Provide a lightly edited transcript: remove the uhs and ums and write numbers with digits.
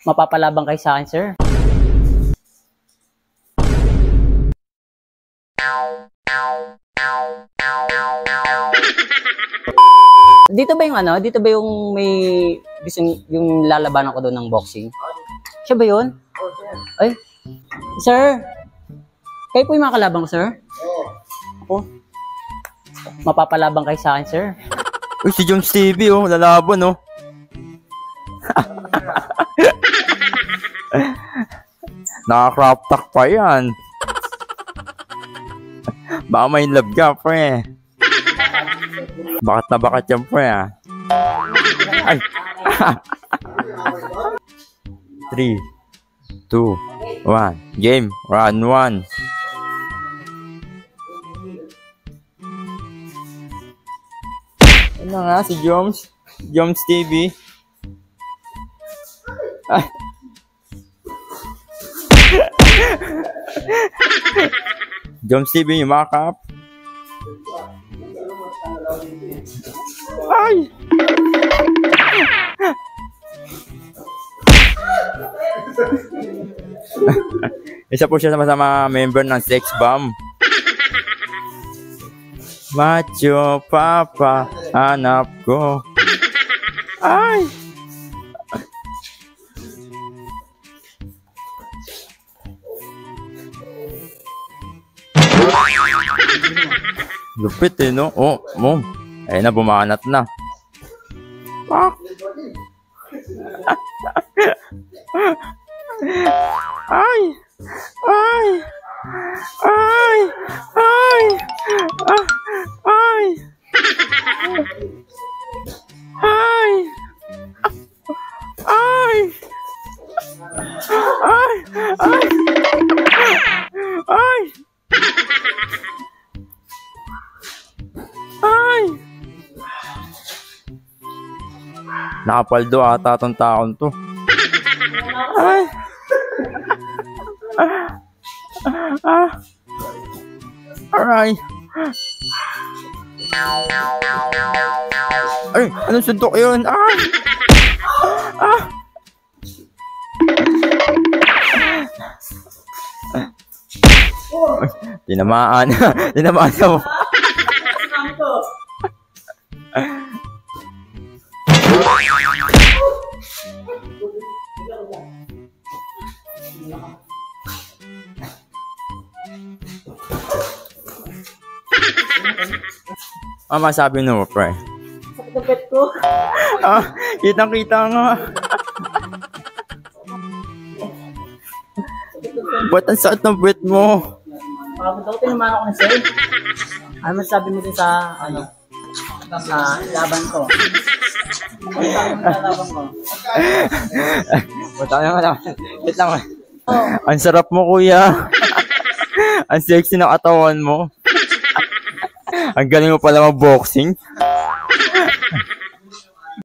Mapapalabang kayo sa akin, sir. Dito ba yung ano? Dito ba yung may gusto yung lalabanan ko doon ng boxing? Siya ba yun? Ay, sir. Kayo po yung mga kalabang ko, sir? Ako. Mapapalabang kayo sa akin, sir. Uy, si John Stevie, oh. Lalaban, oh. Naka-crop top pa yan. Baka may love ka, pre. Bakit na bakit yan, pre, ah? Ay. 3, 2, 1. Game. Run 1. Ano nga, si Joms TV. Ay. Joms TV, yumakap. Ay! Isa po siya sa mga member ng Sex Bomb. Macho Papa, hanap ko. Ay! Lupit eh, no? Oh, mom. Ayun na, bumanat na. Ah! Ay! Ay! Ay! Ay! Ah! Ay! Ay! Ay! Ay! Ay! Ay! Ay! Nakapaldo ata itong taon to. Ay! Aray! Ay! Anong suntok yun? Ah! Ah! Tinamaan. Tinamaan sa mo. Masabi mo, pre? Sakit ang pet ko. Ah, kitang-kita nga. Ba't ang sakit ng bet mo? Pagod ako, tinamaan ako ng sir. Ano masabi mo din sa, ano, sa laban ko? Ano sa laban ko? Buta naman naman. Wait lang. Ang sarap mo, kuya. Ang sexy ng katawan mo. Ang galing mo pala mag-boxing.